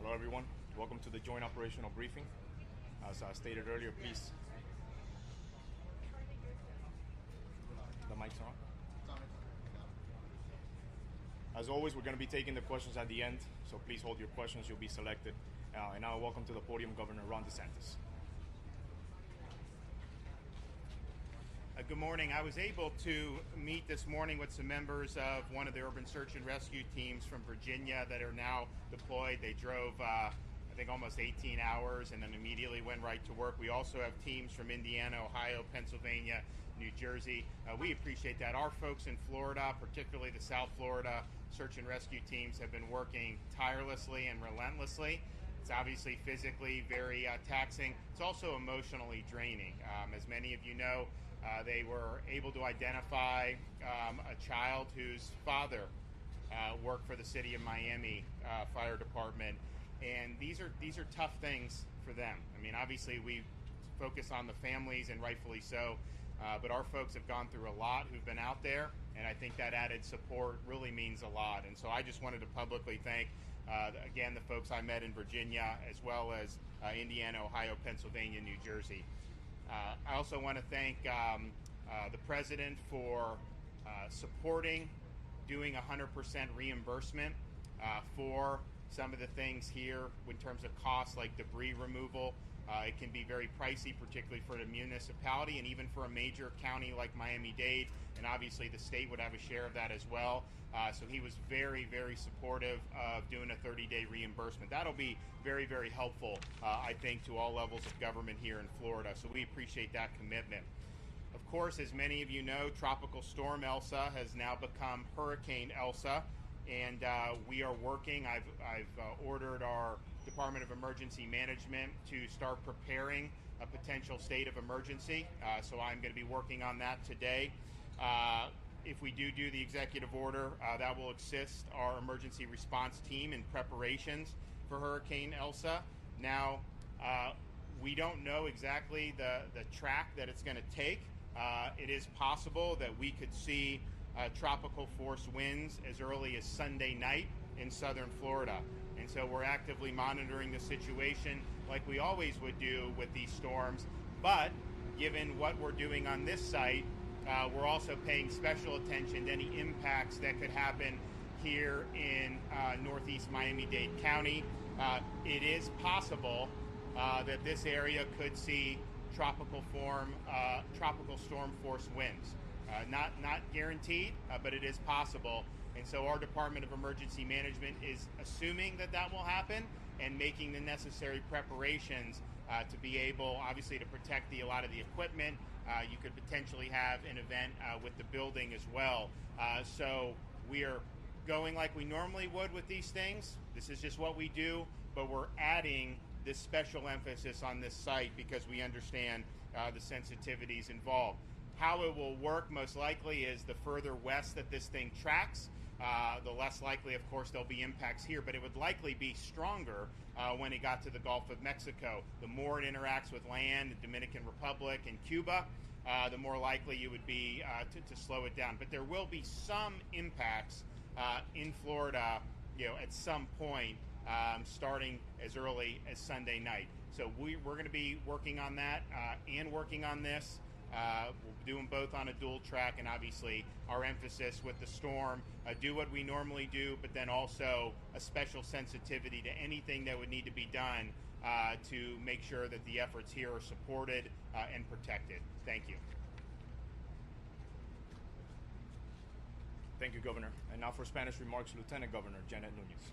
Hello, everyone. Welcome to the joint operational briefing. As I stated earlier, please. The mic's on. As always, we're going to be taking the questions at the end, so please hold your questions. You'll be selected. And now, welcome to the podium, Governor Ron DeSantis. Good morning. I was able to meet this morning with some members of one of the urban search and rescue teams from Virginia that are now deployed. They drove, I think, almost 18 hours and then immediately went right to work. We also have teams from Indiana, Ohio, Pennsylvania, New Jersey. We appreciate that. Our folks in Florida, particularly the South Florida search and rescue teams, have been working tirelessly and relentlessly. It's obviously physically very taxing. It's also emotionally draining. As many of you know, they were able to identify a child whose father worked for the city of Miami Fire Department, and these are tough things for them. I mean, obviously we focus on the families, and rightfully so, but our folks have gone through a lot who've been out there, and I think that added support really means a lot. And so I just wanted to publicly thank again the folks I met in Virginia, as well as Indiana, Ohio, Pennsylvania, New Jersey. I also want to thank the President for supporting doing 100% reimbursement for some of the things here in terms of costs like debris removal. It can be very pricey, particularly for the municipality and even for a major county like Miami-Dade, and obviously the state would have a share of that as well. So he was very, very supportive of doing a 30-day reimbursement. That'll be very, very helpful, I think, to all levels of government here in Florida. So we appreciate that commitment. Of course, as many of you know, Tropical Storm Elsa has now become Hurricane Elsa, and we are working. I've ordered our Department of Emergency Management to start preparing a potential state of emergency. So I'm going to be working on that today. If we do the executive order, that will assist our emergency response team in preparations for Hurricane Elsa. Now, we don't know exactly the track that it's going to take. It is possible that we could see tropical force winds as early as Sunday night in southern Florida. And so we're actively monitoring the situation like we always would do with these storms. But given what we're doing on this site, we're also paying special attention to any impacts that could happen here in northeast Miami-Dade County. It is possible that this area could see tropical storm force winds. Not guaranteed, but it is possible. And so our Department of Emergency Management is assuming that will happen and making the necessary preparations to be able, obviously, to protect a lot of the equipment. You could potentially have an event with the building as well. So we are going like we normally would with these things. This is just what we do, but we're adding this special emphasis on this site because we understand the sensitivities involved. How it will work most likely is the further west that this thing tracks, the less likely, of course, there'll be impacts here, but it would likely be stronger when it got to the Gulf of Mexico. The more it interacts with land, the Dominican Republic and Cuba, the more likely you would be to slow it down. But there will be some impacts in Florida, at some point, starting as early as Sunday night. So we're going to be working on that and working on this. We'll do them both on a dual track, and obviously our emphasis with the storm, do what we normally do, but then also a special sensitivity to anything that would need to be done to make sure that the efforts here are supported and protected. Thank you. Thank you, Governor. And now for Spanish remarks, Lieutenant Governor Janet Núñez.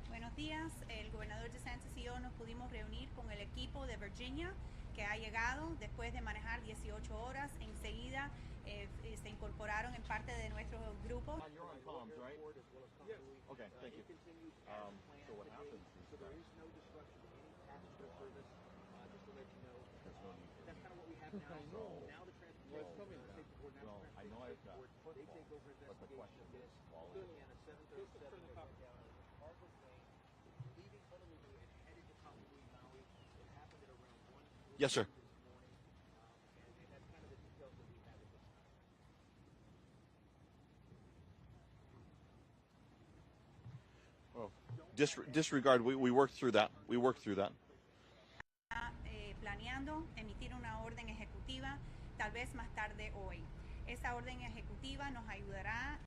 Buenos días. El gobernador DeSantis y yo nos pudimos reunir con el equipo de Virginia que ha llegado después de manejar 18 horas. Enseguida se incorporaron en parte de nuestro grupo. You're on comms, right? Yes. Okay, thank you. So what happens is there is no disruption to any passenger service. Just to let you know, that's kind of what we have now. Now the transportation board, I know I've got they take over investigation of this. Clearly on a 737 cargo plane leaving Honolulu and headed to Kapalui, Maui. It happened at around 1:40 Yes, sir. this morning, and that's kind of the details that we have at this time. disregard. We worked through that. We worked through that. Planeando emitir una orden ejecutiva tal vez más tarde hoy. Esa orden ejecutiva nos ayudará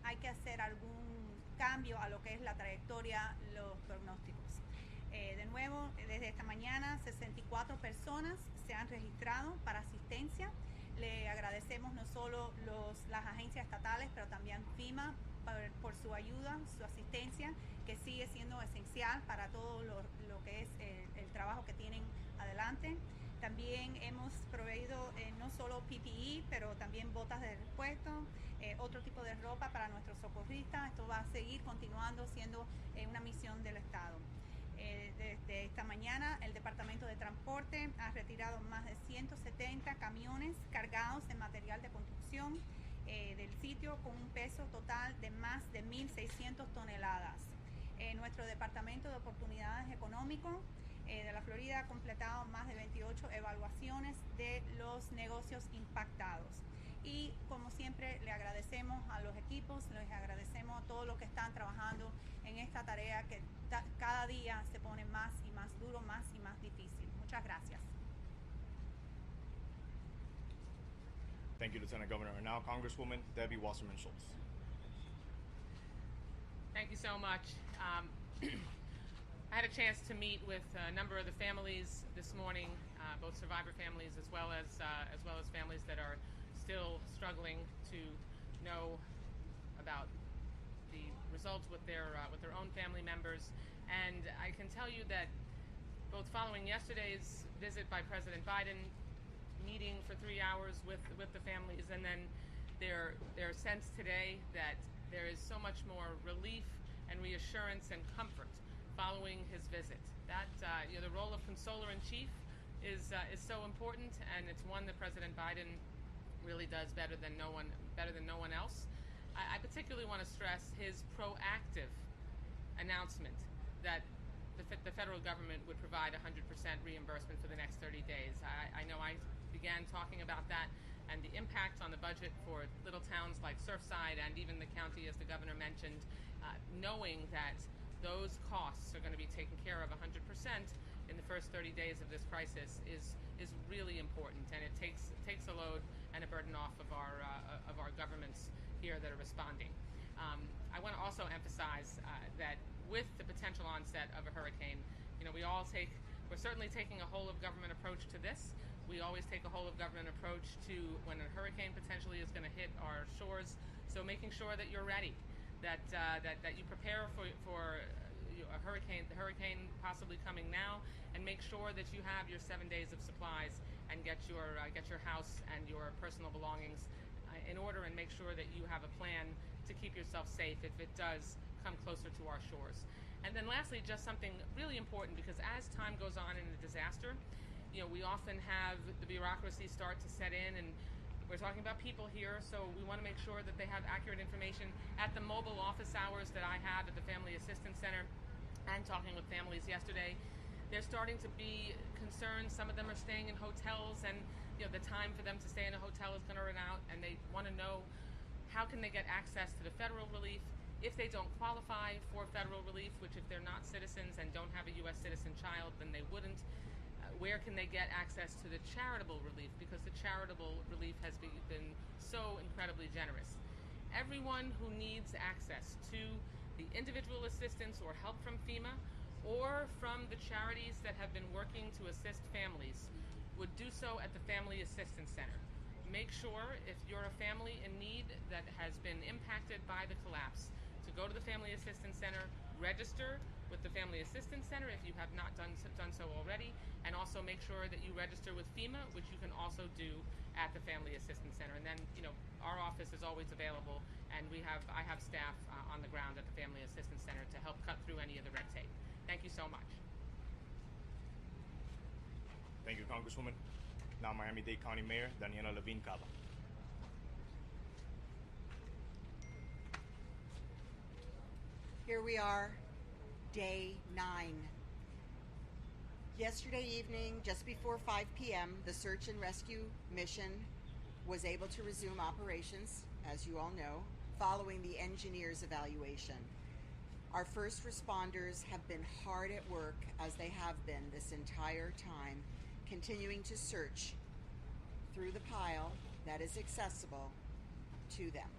hay que hacer algún cambio a lo que es la trayectoria, los pronósticos. De nuevo, desde esta mañana 64 personas se han registrado para asistencia. Le agradecemos no solo las agencias estatales, pero también FEMA por su ayuda, su asistencia, que sigue siendo esencial para todo lo que es el trabajo que tienen adelante. También hemos proveído no solo PPE, pero también botas de repuesto, otro tipo de ropa para nuestros socorristas. Esto va a seguir continuando siendo una misión del Estado. Desde esta mañana, el Departamento de Transporte ha retirado más de 170 camiones cargados de material de construcción del sitio con un peso total de más de 1.600 toneladas. Nuestro Departamento de Oportunidades Económicas de la Florida ha completado más de 28 evaluaciones de los negocios impactados. Y como siempre le agradecemos a los equipos, les agradecemos a todos los que están trabajando en esta tarea que cada día se pone más y más duro, más y más difícil. Muchas gracias. Thank you, Lieutenant Governor. And now Congresswoman Debbie Wasserman Schultz. Thank you so much. I had a chance to meet with a number of the families this morning, both survivor families as well as families that are still struggling to know about the results with their own family members. And I can tell you that both following yesterday's visit by President Biden, meeting for 3 hours with the families, and then their sense today that there is so much more relief and reassurance and comfort following his visit. That the role of consoler-in-chief is so important, and it's one that President Biden really does better than no one else. I particularly want to stress his proactive announcement that the federal government would provide 100% reimbursement for the next 30 days. I know I began talking about that and the impact on the budget for little towns like Surfside and even the county, as the governor mentioned, knowing that those costs are going to be taken care of 100% in the first 30 days of this crisis is really important, and it takes a load and a burden off of our governments here that are responding. I want to also emphasize that with the potential onset of a hurricane, we're certainly taking a whole of government approach to this. We always take a whole of government approach to when a hurricane potentially is going to hit our shores. So making sure that you're ready, that you prepare for a hurricane, the hurricane possibly coming now, and make sure that you have your 7 days of supplies and get your house and your personal belongings in order, and make sure that you have a plan to keep yourself safe if it does come closer to our shores. And then lastly, just something really important, because as time goes on in a disaster, we often have the bureaucracy start to set in, and we're talking about people here, so we want to make sure that they have accurate information. At the mobile office hours that I have at the Family Assistance Center, and talking with families yesterday, there's starting to be concerns. Some of them are staying in hotels, and the time for them to stay in a hotel is going to run out, and they want to know how can they get access to the federal relief if they don't qualify for federal relief, which if they're not citizens and don't have a U.S. citizen child, then they wouldn't. Where can they get access to the charitable relief? Because the charitable relief has been so incredibly generous. Everyone who needs access to the individual assistance or help from FEMA or from the charities that have been working to assist families would do so at the Family Assistance Center. Make sure, if you're a family in need that has been impacted by the collapse, to go to the Family Assistance Center, register with the Family Assistance Center if you have not done so already, and also make sure that you register with FEMA, which you can also do at the Family Assistance Center. And then, our office is always available, and I have staff on the ground at the Family Assistance Center to help cut through any of the red tape. Thank you so much. Thank you, Congresswoman. Now Miami-Dade County Mayor Daniela Levine Cava. Here we are, day 9. Yesterday evening, just before 5 p.m., the search and rescue mission was able to resume operations, as you all know, following the engineer's evaluation. Our first responders have been hard at work, as they have been this entire time, continuing to search through the pile that is accessible to them.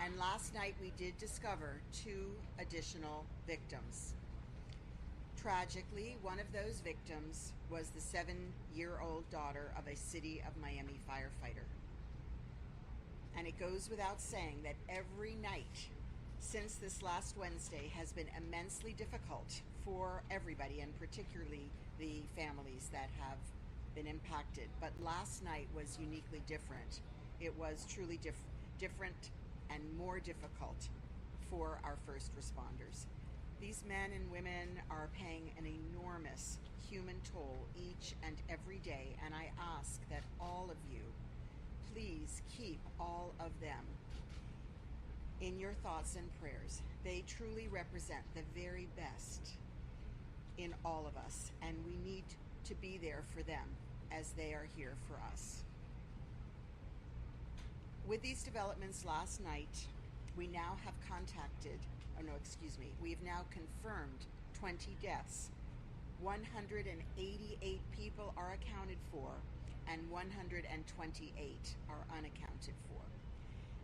And last night we did discover 2 additional victims. Tragically, one of those victims was the 7-year-old daughter of a City of Miami firefighter. And it goes without saying that every night since this last Wednesday has been immensely difficult for everybody, and particularly the families that have been impacted. But last night was uniquely different. It was truly different and more difficult for our first responders. These men and women are paying an enormous human toll each and every day, and I ask that all of you please keep all of them in your thoughts and prayers. They truly represent the very best in all of us, and we need to be there for them as they are here for us. With these developments last night, we now have we've now confirmed 20 deaths. 188 people are accounted for, and 128 are unaccounted for.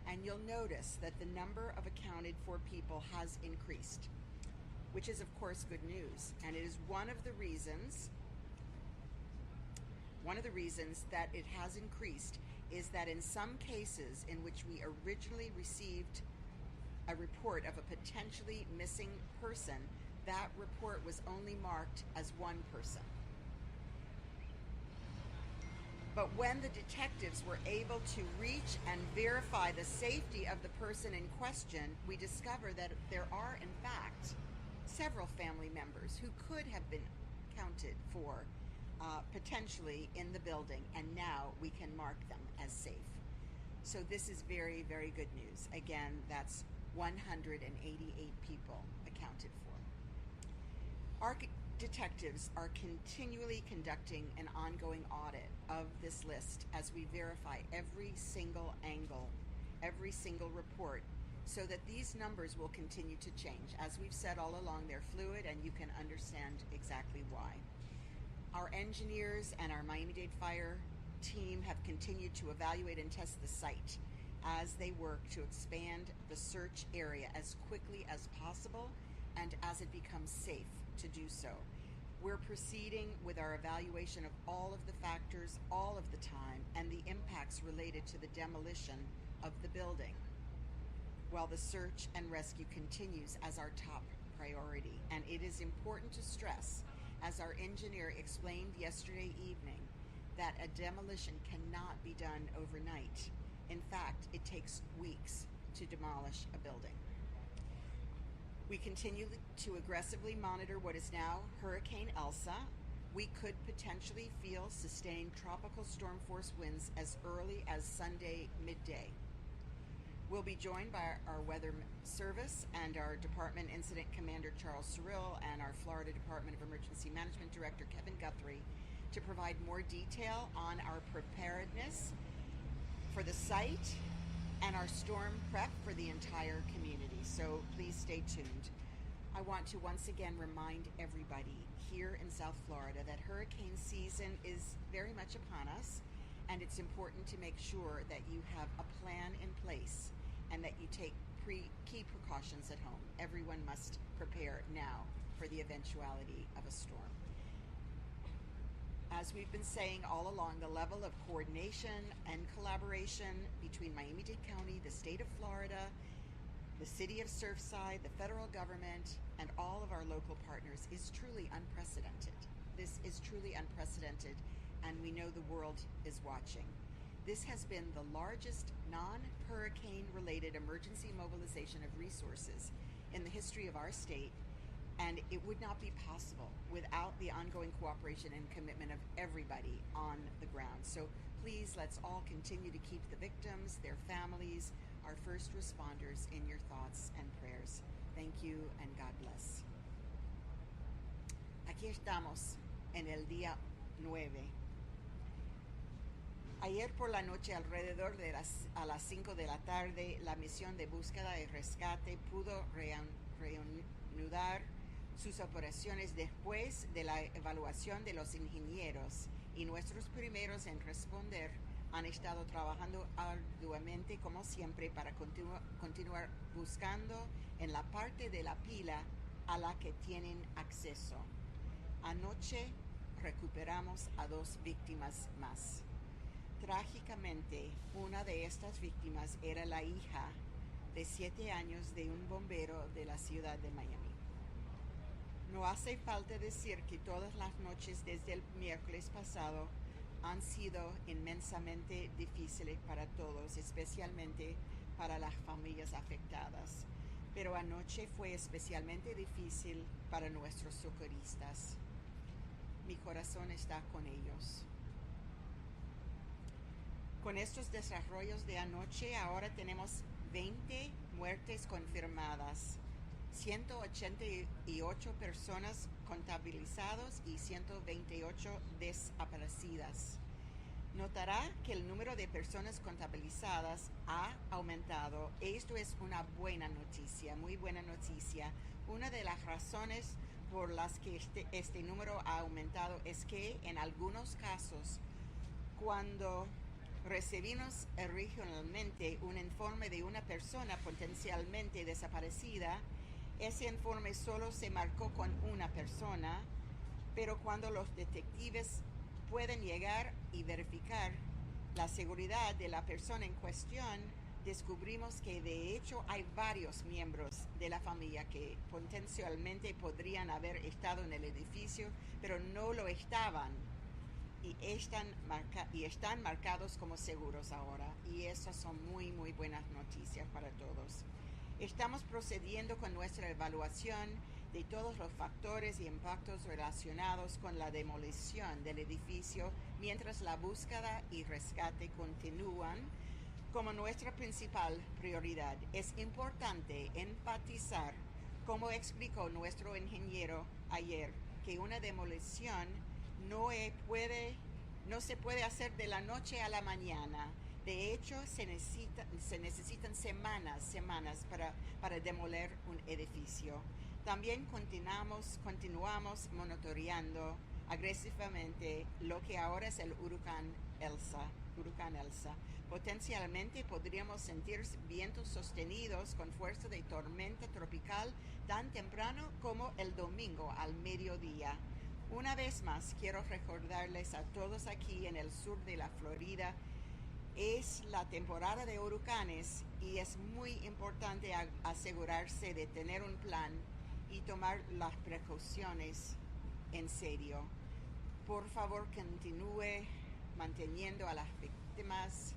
And you'll notice that the number of accounted for people has increased, which is of course good news. And it is one of the reasons that it has increased is that in some cases in which we originally received a report of a potentially missing person, that report was only marked as one person. But when the detectives were able to reach and verify the safety of the person in question, we discover that there are, in fact, several family members who could have been counted for potentially in the building, and now we can mark them as safe. So this is very, very good news. Again, that's 188 people accounted for. Our detectives are continually conducting an ongoing audit of this list as we verify every single angle, every single report, so that these numbers will continue to change. As we've said all along, they're fluid, and you can understand exactly why. Our engineers and our Miami-Dade Fire team have continued to evaluate and test the site as they work to expand the search area as quickly as possible and as it becomes safe to do so. We're proceeding with our evaluation of all of the factors all of the time and the impacts related to the demolition of the building, while the search and rescue continues as our top priority. And it is important to stress, as our engineer explained yesterday evening, that a demolition cannot be done overnight. In fact, it takes weeks to demolish a building. We continue to aggressively monitor what is now Hurricane Elsa. We could potentially feel sustained tropical storm force winds as early as Sunday midday. We'll be joined by our Weather Service and our Department Incident Commander Charles Cyril and our Florida Department of Emergency Management Director Kevin Guthrie to provide more detail on our preparedness for the site and our storm prep for the entire community. So please stay tuned. I want to once again remind everybody here in South Florida that hurricane season is very much upon us, and it's important to make sure that you have a plan in place and that you take key precautions at home. Everyone must prepare now for the eventuality of a storm. As we've been saying all along, the level of coordination and collaboration between Miami-Dade County, the state of Florida, the city of Surfside, the federal government, and all of our local partners is truly unprecedented. This is truly unprecedented, and we know the world is watching. This has been the largest non-hurricane related emergency mobilization of resources in the history of our state, And it would not be possible without the ongoing cooperation and commitment of everybody on the ground. So please, let's all continue to keep the victims, their families, our first responders in your thoughts and prayers. Thank you and God bless. Aquí estamos en el día 9. Ayer por la noche, alrededor de a las 5 de la tarde, la misión de búsqueda y rescate pudo reanudar sus operaciones después de la evaluación de los ingenieros, y nuestros primeros en responder han estado trabajando arduamente como siempre para continuar buscando en la parte de la pila a la que tienen acceso. Anoche recuperamos a 2 víctimas más. Trágicamente, una de estas víctimas era la hija de 7 años de un bombero de la ciudad de Miami. No hace falta decir que todas las noches desde el miércoles pasado han sido inmensamente difíciles para todos, especialmente para las familias afectadas. Pero anoche fue especialmente difícil para nuestros socorristas. Mi corazón está con ellos. Con estos desarrollos de anoche, ahora tenemos 20 muertes confirmadas, 188 personas contabilizadas y 128 desaparecidas. Notará que el número de personas contabilizadas ha aumentado. Esto es una buena noticia, muy buena noticia. Una de las razones por las que este número ha aumentado es que en algunos casos, cuando recibimos regionalmente un informe de una persona potencialmente desaparecida, ese informe solo se marcó con una persona, pero cuando los detectives pueden llegar y verificar la seguridad de la persona en cuestión, descubrimos que de hecho hay varios miembros de la familia que potencialmente podrían haber estado en el edificio, pero no lo estaban. Y están marcados como seguros ahora, y esas son muy muy buenas noticias para todos. Estamos procediendo con nuestra evaluación de todos los factores y impactos relacionados con la demolición del edificio mientras la búsqueda y rescate continúan como nuestra principal prioridad. Es importante enfatizar, como explicó nuestro ingeniero ayer, que una demolición no se puede hacer de la noche a la mañana. De hecho, se necesitan semanas para demoler un edificio. También continuamos monitoreando agresivamente lo que ahora es el huracán Elsa. Potencialmente podríamos sentir vientos sostenidos con fuerza de tormenta tropical tan temprano como el domingo al mediodía. Una vez más, quiero recordarles a todos aquí en el sur de la Florida, es la temporada de huracanes y es muy importante asegurarse de tener un plan y tomar las precauciones en serio. Por favor, continúe manteniendo a las víctimas,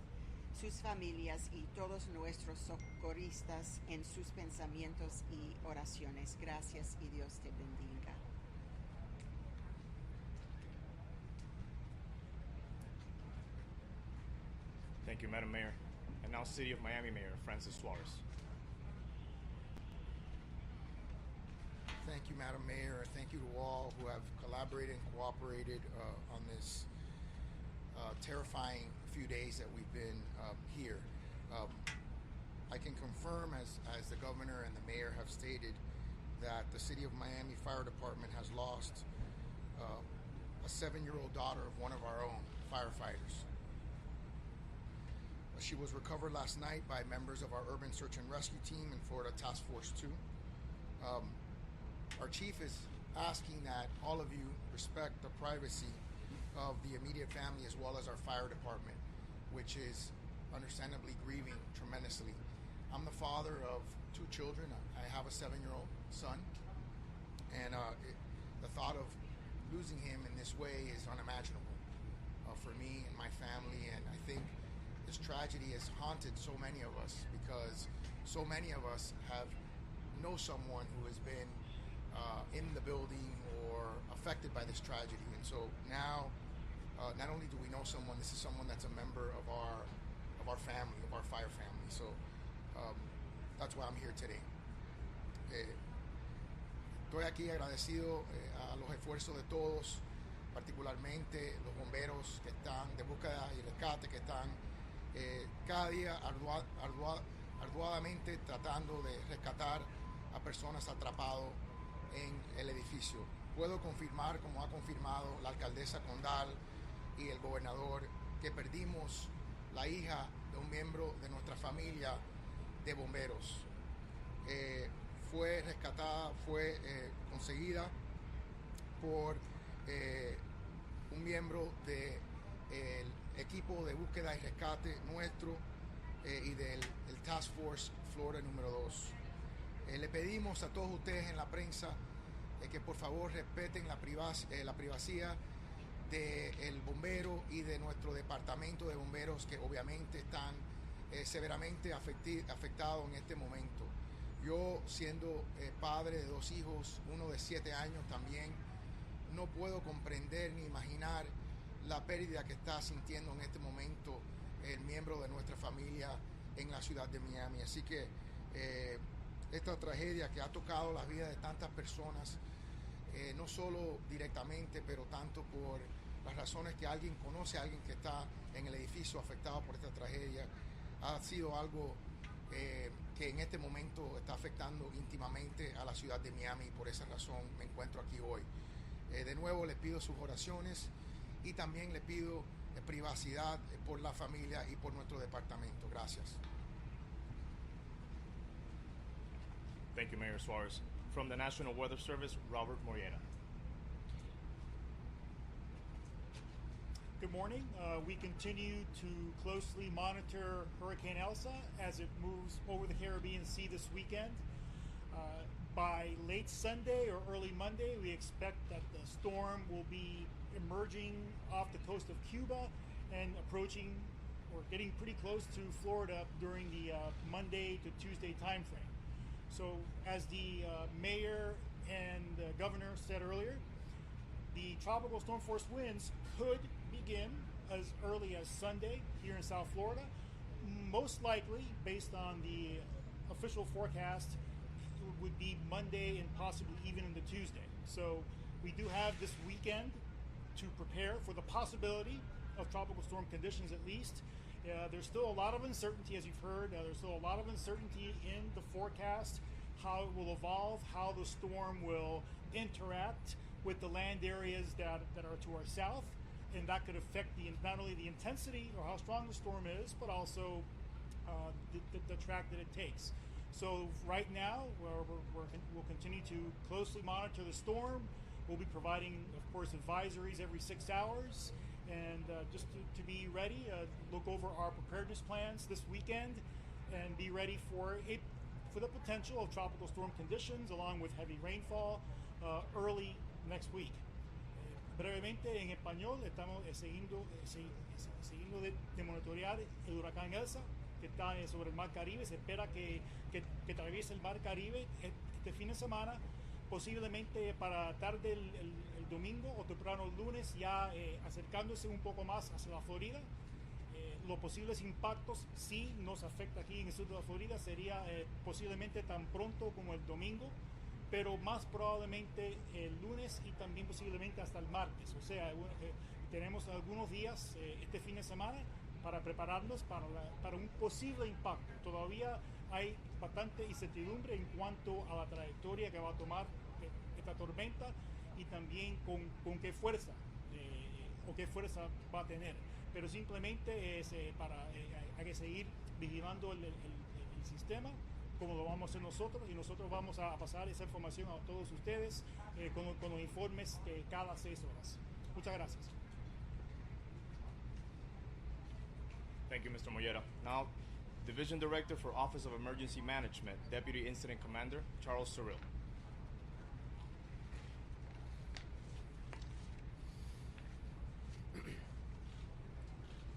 sus familias y todos nuestros socorristas en sus pensamientos y oraciones. Gracias y Dios te bendiga. Thank you, Madam Mayor. And now City of Miami Mayor Francis Suarez. Thank you, Madam Mayor, and thank you to all who have collaborated and cooperated on this terrifying few days that we've been here. I can confirm, as the governor and the mayor have stated, that the City of Miami Fire Department has lost a 7-year-old daughter of one of our own firefighters. She was recovered last night by members of our Urban Search and Rescue Team in Florida Task Force 2. Our chief is asking that all of you respect the privacy of the immediate family as well as our fire department, which is understandably grieving tremendously. I'm the father of 2 children. I have a 7-year-old son, and the thought of losing him in this way is unimaginable for me and my family, and I think this tragedy has haunted so many of us because so many of us know someone who has been in the building or affected by this tragedy. And so now, not only do we know someone, this is someone that's a member of our family, of our fire family. So that's why I'm here today. Estoy aquí agradecido a los esfuerzos de todos, particularmente los bomberos que están de búsqueda y rescate, que están cada día arduadamente tratando de rescatar a personas atrapadas en el edificio. Puedo confirmar, como ha confirmado la alcaldesa Condal y el gobernador, que perdimos la hija de un miembro de nuestra familia de bomberos. Fue rescatada, fue conseguida por un miembro del equipo de búsqueda y rescate nuestro y del Task Force Florida número 2. Le pedimos a todos ustedes en la prensa que por favor respeten la privacidad del bombero y de nuestro departamento de bomberos, que obviamente están severamente afectados en este momento. Yo, siendo padre de 2 hijos, uno de 7 años también, no puedo comprender ni imaginar la pérdida que está sintiendo en este momento el miembro de nuestra familia en la ciudad de Miami. Así que esta tragedia que ha tocado las vidas de tantas personas, no solo directamente, pero tanto por las razones que alguien conoce a alguien que está en el edificio afectado por esta tragedia, ha sido algo que en este momento está afectando íntimamente a la ciudad de Miami, y por esa razón me encuentro aquí hoy. De nuevo les pido sus oraciones y también les pido privacidad por la familia y por nuestro departamento. Gracias. Thank you, Mayor Suarez. From the National Weather Service, Robert Morieta. Good morning. We continue to closely monitor Hurricane Elsa as it moves over the Caribbean Sea this weekend. By late Sunday or early Monday, we expect that the storm will be emerging off the coast of Cuba and approaching or getting pretty close to Florida during the Monday to Tuesday timeframe. So as the mayor and the governor said earlier, the tropical storm force winds could begin as early as Sunday here in South Florida. Most likely, based on the official forecast, it would be Monday and possibly even into Tuesday. So we do have this weekend to prepare for the possibility of tropical storm conditions at least. There's still a lot of uncertainty, as you've heard. There's still a lot of uncertainty in the forecast, how it will evolve, how the storm will interact with the land areas that are to our south, and that could affect not only the intensity or how strong the storm is, but also the track that it takes. So right now, we'll continue to closely monitor the storm. We'll be providing, of course, advisories every 6 hours, and just to be ready, look over our preparedness plans this weekend, and be ready for the potential of tropical storm conditions, along with heavy rainfall early next week. Brevemente, en español, estamos siguiendo de monitorear el huracán Elsa, que está sobre el Mar Caribe. Se espera que atraviese el Mar Caribe este fin de semana, posiblemente para tarde el domingo o temprano el lunes, ya acercándose un poco más hacia la Florida. Los posibles impactos, si nos afecta aquí en el sur de la Florida, sería posiblemente tan pronto como el domingo, pero más probablemente el lunes y también posiblemente hasta el martes. O sea, tenemos algunos días este fin de semana para prepararnos para un posible impacto. Todavía hay bastante incertidumbre en cuanto a la trayectoria que va a tomar esta tormenta y también con qué fuerza o qué fuerza va a tener. Pero simplemente hay que seguir vigilando el sistema, como lo vamos a hacer nosotros, y nosotros vamos a pasar esa información a todos ustedes con los informes cada 6 horas. Muchas gracias. Thank you, Mr. Moyera. Now, Division Director for Office of Emergency Management, Deputy Incident Commander, Charles Cyril.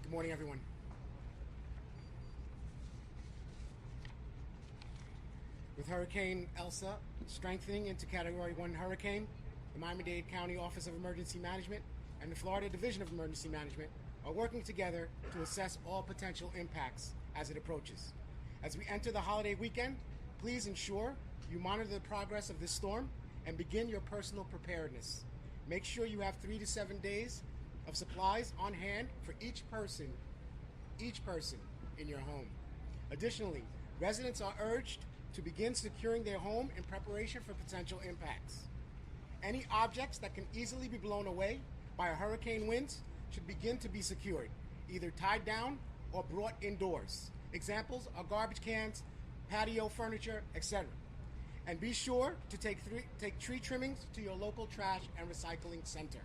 Good morning, everyone. With Hurricane Elsa strengthening into Category 1 hurricane, the Miami-Dade County Office of Emergency Management and the Florida Division of Emergency Management are working together to assess all potential impacts as it approaches. As we enter the holiday weekend, please ensure you monitor the progress of this storm and begin your personal preparedness. Make sure you have 3 to 7 days of supplies on hand for each person in your home. Additionally, residents are urged to begin securing their home in preparation for potential impacts. Any objects that can easily be blown away by a hurricane winds should begin to be secured, either tied down or brought indoors. Examples are garbage cans, patio furniture, etc. And be sure to take tree trimmings to your local trash and recycling center.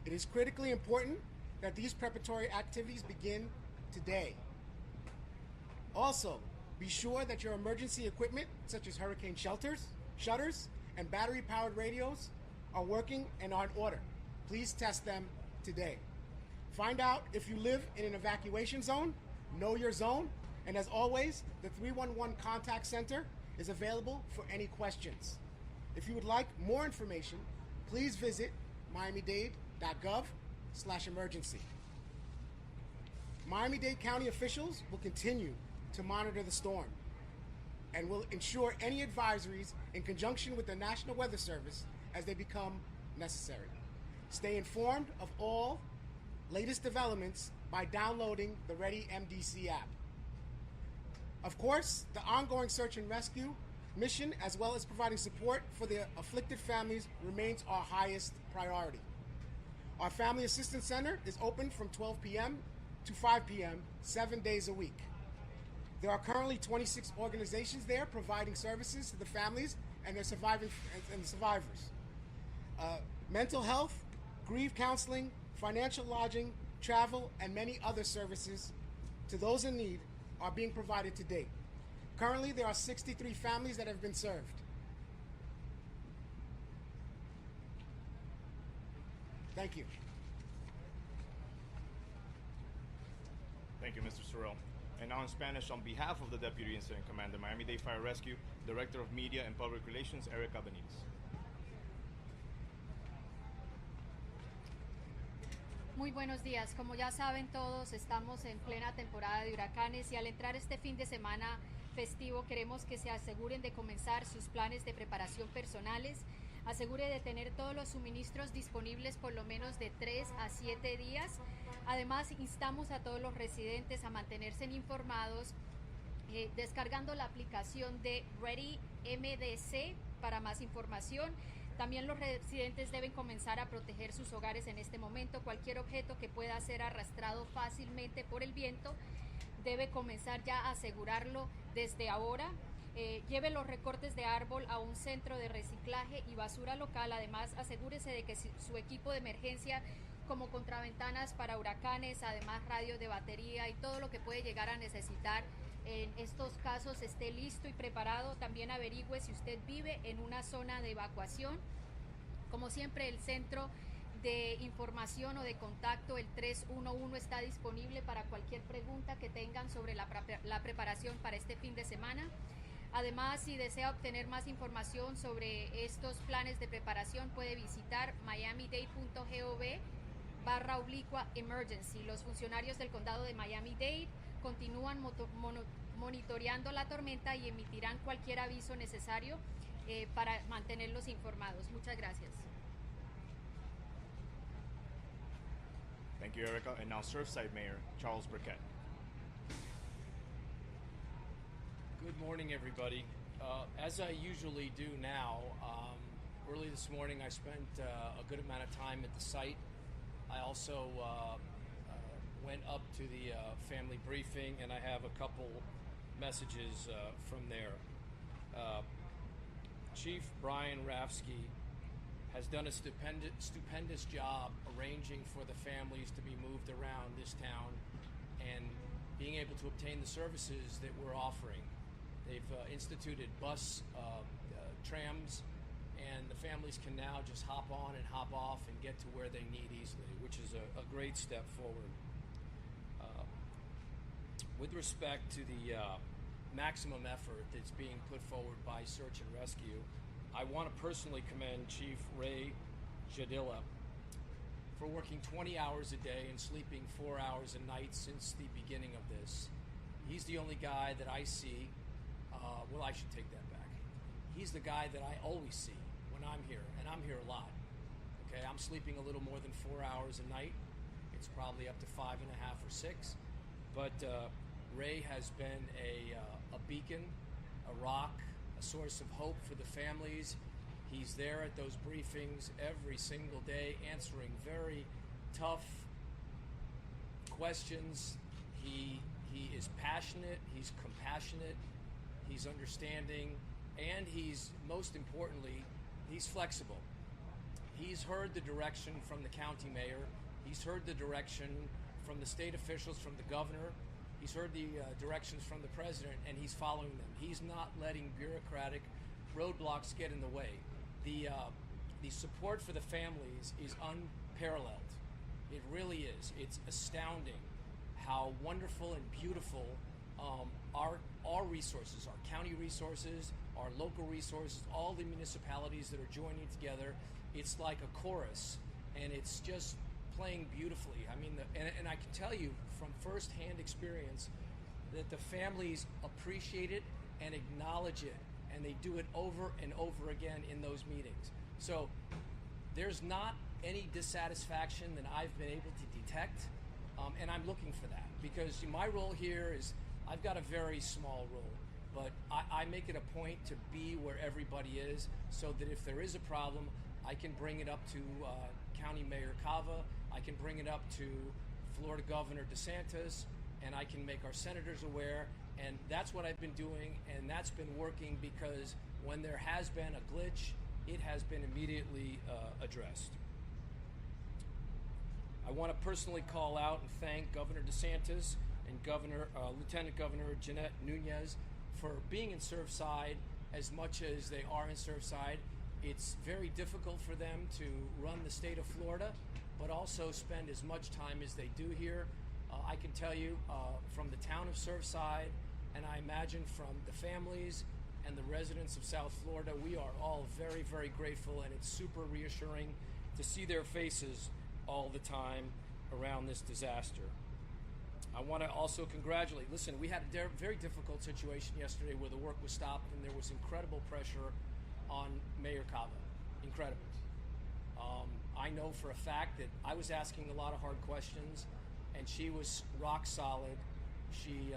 It is critically important that these preparatory activities begin today. Also, be sure that your emergency equipment, such as hurricane shutters, and battery-powered radios are working and are in order. Please test them today. Find out if you live in an evacuation zone, know your zone, and as always, the 311 contact center is available for any questions. If you would like more information, please visit miamidade.gov/emergency. Miami-Dade County officials will continue to monitor the storm and will ensure any advisories in conjunction with the National Weather Service as they become necessary. Stay informed of all latest developments by downloading the Ready MDC app. Of course, the ongoing search and rescue mission, as well as providing support for the afflicted families, remains our highest priority. Our Family Assistance Center is open from 12 p.m. to 5 p.m. 7 days a week. There are currently 26 organizations there providing services to the families and their survivors. Mental health, grief counseling, financial lodging, travel, and many other services to those in need are being provided to date. Currently, there are 63 families that have been served. Thank you. Thank you, Mr. Sorrell. And now in Spanish, on behalf of the Deputy Incident Commander, Miami-Dade Fire Rescue, Director of Media and Public Relations, Erica Benitez. Muy buenos días. Como ya saben todos, estamos en plena temporada de huracanes y al entrar este fin de semana festivo queremos que se aseguren de comenzar sus planes de preparación personales. Asegure de tener todos los suministros disponibles por lo menos de 3 a 7 días. Además, instamos a todos los residentes a mantenerse informados descargando la aplicación de Ready MDC para más información. También los residentes deben comenzar a proteger sus hogares en este momento. Cualquier objeto que pueda ser arrastrado fácilmente por el viento debe comenzar ya a asegurarlo desde ahora. Lleve los recortes de árbol a un centro de reciclaje y basura local. Además, asegúrese de que su equipo de emergencia, como contraventanas para huracanes, además radio de batería y todo lo que puede llegar a necesitar en estos casos, esté listo y preparado. También averigüe si usted vive en una zona de evacuación. Como siempre, el centro de información o de contacto, el 311, está disponible para cualquier pregunta que tengan sobre la preparación para este fin de semana. Además, si desea obtener más información sobre estos planes de preparación, puede visitar miamidade.gov/emergency. Los funcionarios del condado de Miami-Dade continúan monitoreando la tormenta y emitirán cualquier aviso necesario para mantenerlos informados. Muchas gracias. Thank you, Erica. And now Surfside Mayor Charles Burkett. Good morning, everybody. As I usually do now, early this morning I spent a good amount of time at the site. I also went up to the family briefing, and I have a couple messages from there. Chief Brian Rafsky has done a stupendous job arranging for the families to be moved around this town and being able to obtain the services that we're offering. They've instituted bus trams, and the families can now just hop on and hop off and get to where they need easily, which is a great step forward. With respect to the maximum effort that's being put forward by Search and Rescue. I want to personally commend Chief Ray Jadilla for working 20 hours a day and sleeping 4 hours a night since the beginning of this. He's the only guy that I see, well, I should take that back. He's the guy that I always see when I'm here, and I'm here a lot. Okay, I'm sleeping a little more than 4 hours a night. It's probably up to 5.5 or 6. But Ray has been a beacon, a rock, a source of hope for the families. He's there at those briefings every single day, answering very tough questions. He is passionate, he's compassionate, he's understanding, and he's, most importantly, he's flexible. He's heard the direction from the county mayor, he's heard the direction from the state officials, from the governor, he's heard the directions from the president, and he's following them. He's not letting bureaucratic roadblocks get in the way. The support for the families is unparalleled. It really is. It's astounding how wonderful and beautiful our resources, our county resources, our local resources, all the municipalities that are joining together. It's like a chorus, and it's just playing beautifully. I mean, and I can tell you from firsthand experience that the families appreciate it and acknowledge it, and they do it over and over again in those meetings. So there's not any dissatisfaction that I've been able to detect, and I'm looking for that, because my role here is, I've got a very small role, but I make it a point to be where everybody is, so that if there is a problem, I can bring it up to County Mayor Cava, I can bring it up to Florida Governor DeSantis, and I can make our senators aware. And that's what I've been doing, and that's been working, because when there has been a glitch, it has been immediately addressed. I want to personally call out and thank Governor DeSantis and Lieutenant Governor Jeanette Nunez for being in Surfside as much as they are in Surfside. It's very difficult for them to run the state of Florida, but also spend as much time as they do here. I can tell you from the town of Surfside, and I imagine from the families and the residents of South Florida, we are all very, very grateful, and it's super reassuring to see their faces all the time around this disaster. I want to also congratulate, listen, we had a very difficult situation yesterday where the work was stopped, and there was incredible pressure on Mayor Cava. Incredible. I know for a fact that I was asking a lot of hard questions, and she was rock solid. She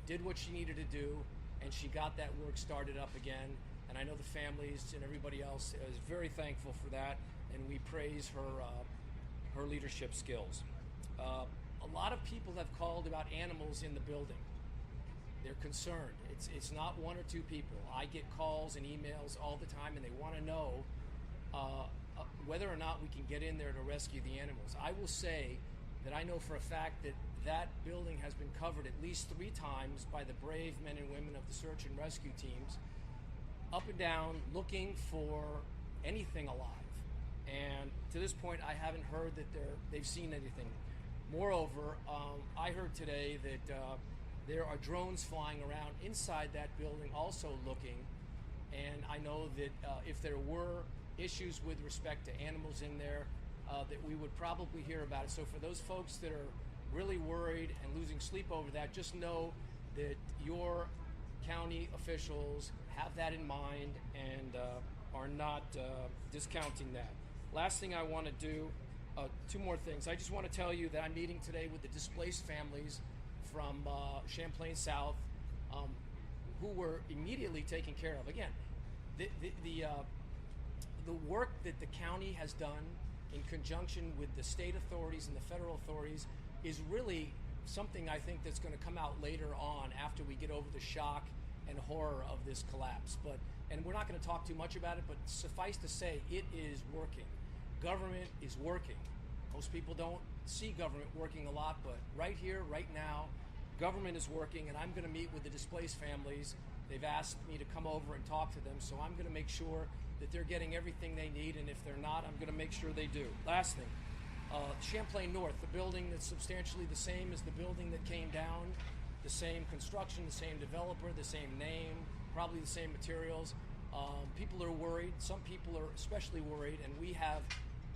did what she needed to do, and she got that work started up again. And I know the families and everybody else is very thankful for that, and we praise her leadership skills. A lot of people have called about animals in the building. They're concerned. It's not one or two people. I get calls and emails all the time, and they want to know whether or not we can get in there to rescue the animals. I will say that I know for a fact that that building has been covered at least 3 times by the brave men and women of the search and rescue teams, up and down, looking for anything alive. And to this point, I haven't heard that they've seen anything. Moreover, I heard today that there are drones flying around inside that building also looking, and I know that if there were issues with respect to animals in there, that we would probably hear about it. So for those folks that are really worried and losing sleep over that, just know that your county officials have that in mind and are not discounting that. Last thing I want to do, 2 more things. I just want to tell you that I'm meeting today with the displaced families from Champlain South, who were immediately taken care of. Again, the work that the county has done in conjunction with the state authorities and the federal authorities is really something I think that's going to come out later on after we get over the shock and horror of this collapse. And we're not going to talk too much about it, but suffice to say, it is working. Government is working. Most people don't see government working a lot, but right here, right now, government is working, and I'm going to meet with the displaced families. They've asked me to come over and talk to them, so I'm going to make sure that they're getting everything they need, and if they're not, I'm going to make sure they do. Last thing, Champlain North, the building that's substantially the same as the building that came down the same construction, the same developer, the same name, probably the same materials. People are worried. Some people are especially worried, and we have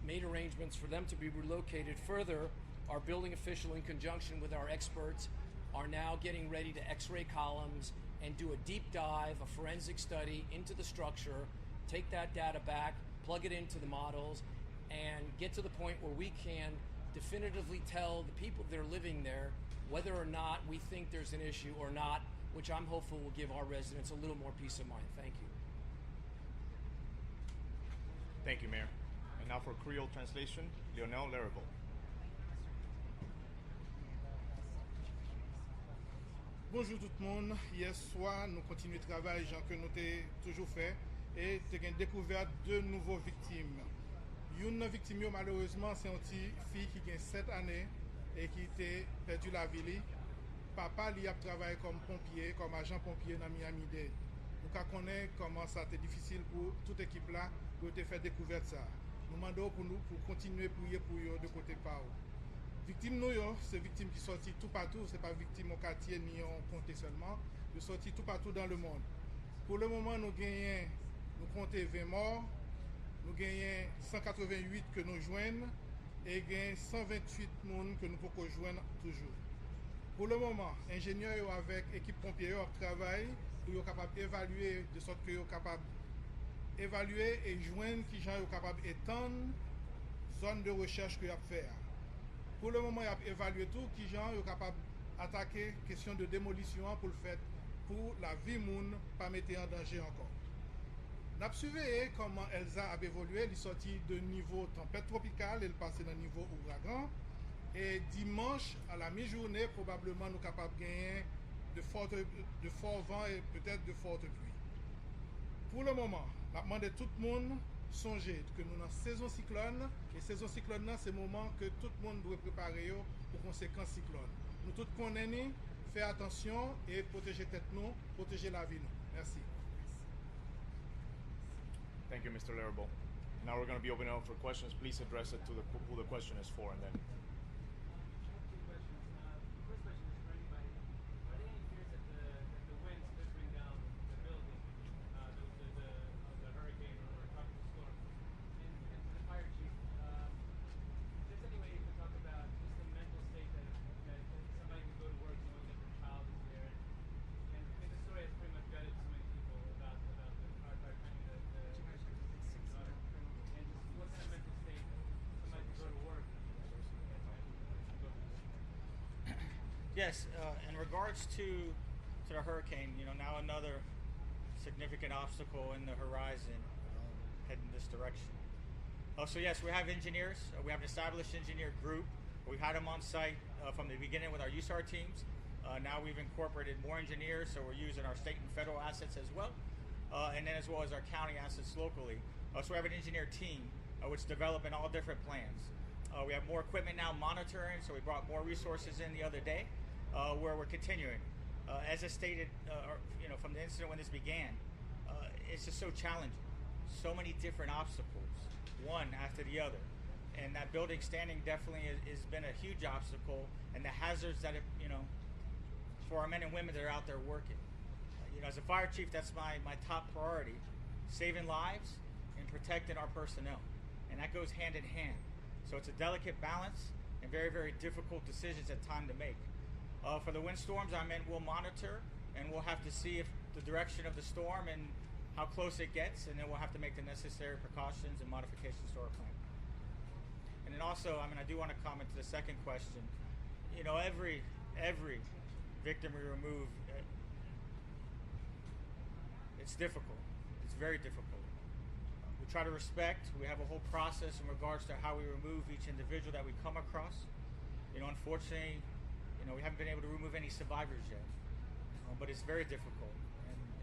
made arrangements for them to be relocated further. Our building official, in conjunction with our experts, are now getting ready to x-ray columns and do a deep dive, a forensic study into the structure, take that data back, plug it into the models, and get to the point where we can definitively tell the people that are living there whether or not we think there's an issue or not, which I'm hopeful will give our residents a little more peace of mind. Thank you. Thank you, Mayor. And now for Creole translation, Lionel Laravel. Bonjour tout le monde. Hier soir, nous continuons le travail Jean, que nous avons toujours fait et nous avons découvert deux nouveaux victimes. Une victime, malheureusement, c'est une petite fille qui a 7 années et qui a perdu la vie. Papa lui a travaillé comme pompier, comme agent pompier dans Miami-Dade. Nous connaissons comment ça a été difficile pour toute équipe là pour te faire découvrir ça. Nous demandons pour continuer à prier pour eux de côté par eux. Victime nous, c'est victime qui sortit tout partout, c'est pas victime au quartier ni en comté seulement, ils sont sortis tout partout dans le monde. Pour le moment, nous comptons 20 morts, nous gagnons 188 que nous joignons et gagnons 128 personnes que nous pouvons joindre toujours. Pour le moment, ingénieurs avec équipe pompière travaillent pour être capable d'évaluer de sorte que sont capable d'évaluer et joindre qui sont capables d'étendre zone de recherche que y a faire. Pour le moment, il a évalué tout qui gens sont capables d'attaquer question de démolition pour le fait pour la vie moun pas mettre en danger encore. Nous avons suivi comment Elsa a évolué, elle est sortie de niveau tempête tropicale, elle est passée dans niveau ouragan. Et dimanche, à la mi-journée, probablement nous sommes capables de gagner de forts vents et peut-être de fortes pluies. Pour le moment, nous demandons à tout le monde songer que nous sommes dans saison cyclone. Et saison cyclone, c'est le moment que tout le monde doit préparer aux conséquences cyclone. Nous tous connaissons, faire attention et protéger tête nous, protéger la vie nous. Merci. Thank you, Mr. Laravel. Now we're going to be opening up for questions. Please address it to who the question is for, and then. Yes, in regards to the hurricane, now another significant obstacle in the horizon heading this direction. So yes, we have engineers. We have an established engineer group. We've had them on site from the beginning with our USAR teams. Now we've incorporated more engineers, so we're using our state and federal assets as well, and then as well as our county assets locally. So we have an engineer team which is developing all different plans. We have more equipment now monitoring, so we brought more resources in the other day. Where we're continuing. As I stated, from the incident when this began, it's just so challenging. So many different obstacles, one after the other. And that building standing definitely has been a huge obstacle, and the hazards that, for our men and women that are out there working. As a fire chief, that's my top priority, saving lives and protecting our personnel. And that goes hand in hand. So it's a delicate balance and very, very difficult decisions at time to make. For the windstorms, we'll monitor, and we'll have to see if the direction of the storm and how close it gets, and then we'll have to make the necessary precautions and modifications to our plan. And then also, I do want to comment to the second question. Every victim we remove, it's difficult. It's very difficult. We try to respect. We have a whole process in regards to how we remove each individual that we come across. Unfortunately, we haven't been able to remove any survivors yet, but it's very difficult.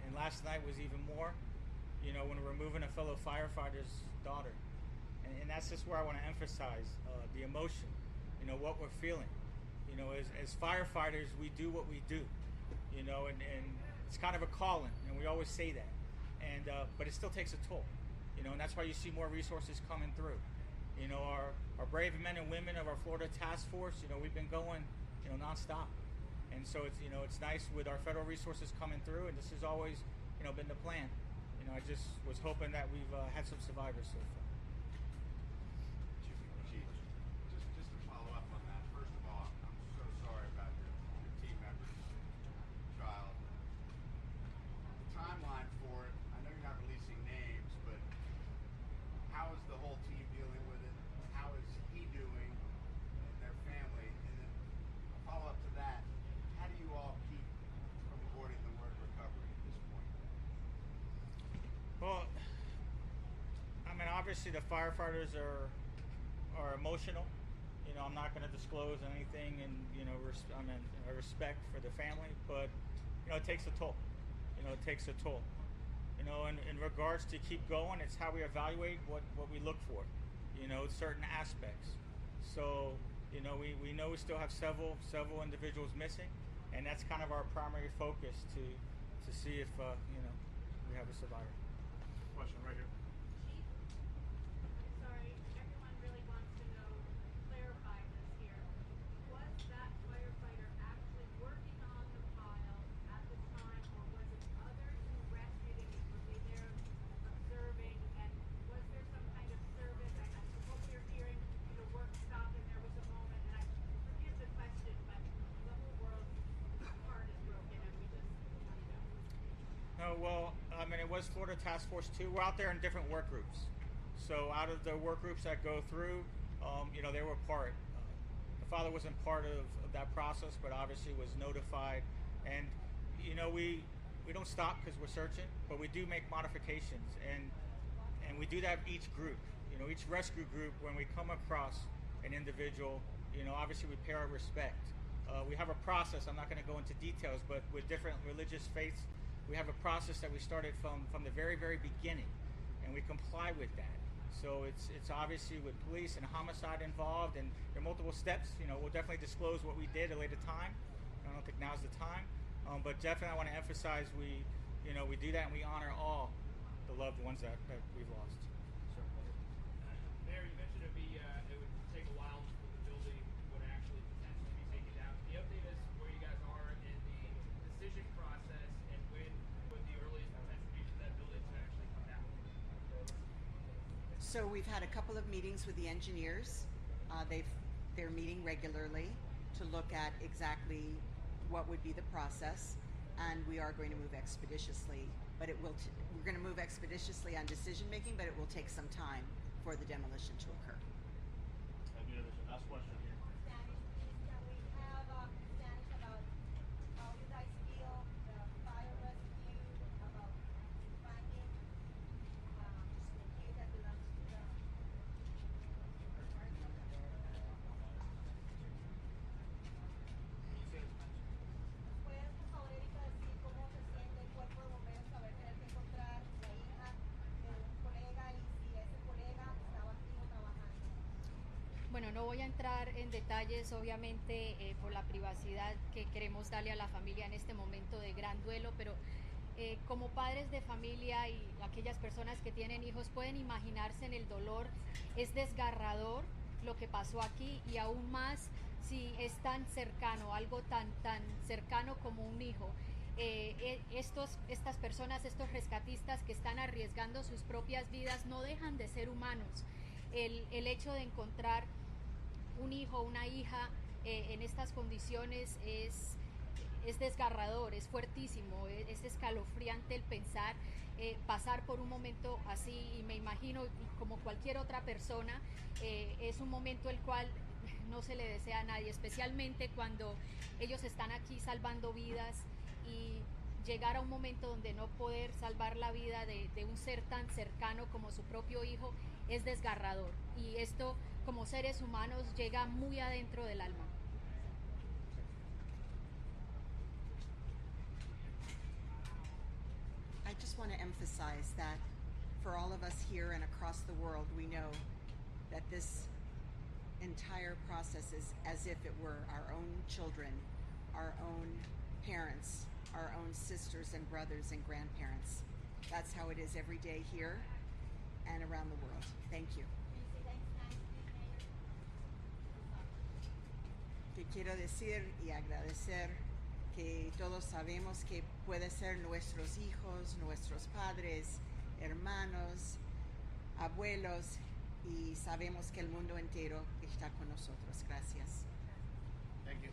And last night was even more, when we're removing a fellow firefighter's daughter. And that's just where I want to emphasize the emotion, what we're feeling. As firefighters, we do what we do, and it's kind of a calling, and we always say that. But it still takes a toll, and that's why you see more resources coming through. Our brave men and women of our Florida task force, we've been going nonstop. And so it's it's nice with our federal resources coming through, and this has always been the plan. I just was hoping that we've had some survivors so far. Chief, just to follow up on that. First of all, I'm so sorry about your team member's child. The timeline for it, I know you're not releasing names, but how is the whole team dealing with it? How is he doing and their family? And then a follow-up to that, how do you all keep from avoiding the word recovery at this point? Well, I mean, obviously the firefighters are emotional. I'm not going to disclose anything, and I respect for the family, but it takes a toll. It takes a toll. In regards to keep going, it's how we evaluate what we look for. Certain aspects. So we know we still have several individuals missing, and that's kind of our primary focus to see if we have a survivor. Question right here. Chief, I'm sorry, everyone really wants to know, clarify this here. Was that firefighter actually working on the pile at the time, or was it others who rescued him? Were they there observing, and was there some kind of service? From what we were hearing, the work stopped and there was a moment, and I forgive the question, but the whole world's heart is broken, and we just want to know. No, well, I mean, it was Florida Task Force 2. We're out there in different work groups. So out of the work groups that go through, they were part. The father wasn't part of that process, but obviously was notified. And, we don't stop because we're searching, but we do make modifications. And we do that each group. Each rescue group, when we come across an individual, obviously we pay our respect. We have a process. I'm not going to go into details, but with different religious faiths, we have a process that we started from the very, very beginning, and we comply with that. So it's obviously with police and homicide involved, and there are multiple steps. We'll definitely disclose what we did at a later time. I don't think now's the time, but definitely I want to emphasize we do that, and we honor all the loved ones that we've lost. Mayor, you mentioned it would take a while before the building would actually potentially be taken down. Can you update us where you guys are in the decision process, and when would the earliest potential be for that building to actually come down? So we've had a couple of meetings with the engineers. They're meeting regularly to look at exactly what would be the process, and we are going to move expeditiously. But we're going to move expeditiously on decision making, but it will take some time for the demolition to occur. Thank you. There's a last question here. Spanish, please. Can we have Spanish about how you guys feel the fire rescue, about finding the kid that belongs to the... ¿Puedes, por favor, Erika, decir cómo se siente el cuerpo de bomberos saber tener que encontrar la hija de un colega y si ese colega estaba activo trabajando? Bueno, no voy a entrar en detalles, obviamente, por la privacidad que queremos darle a la familia en este momento de gran duelo, pero como padres de familia y aquellas personas que tienen hijos pueden imaginarse en el dolor. Es desgarrador lo que pasó aquí, y aún más si es tan cercano, algo tan cercano como un hijo. Estas personas, estos rescatistas que están arriesgando sus propias vidas, no dejan de ser humanos. El hecho de encontrar un hijo, una hija en estas condiciones es desgarrador, es fuertísimo, es escalofriante el pensar, pasar por un momento así, y me imagino, como cualquier otra persona, es un momento el cual no se le desea a nadie, especialmente cuando ellos están aquí salvando vidas, y llegar a un momento donde no poder salvar la vida de un ser tan cercano como su propio hijo es desgarrador, y esto como seres humanos llega muy adentro del alma. I just want to emphasize that for all of us here and across the world, we know that this entire process is as if it were our own children, our own parents, our own sisters and brothers and grandparents. That's how it is every day here and around the world. Thank you. Que quiero decir y agradecer que todos sabemos que puede ser nuestros hijos, nuestros padres, hermanos, abuelos, y sabemos que el mundo entero está con nosotros. Gracias. Thank you.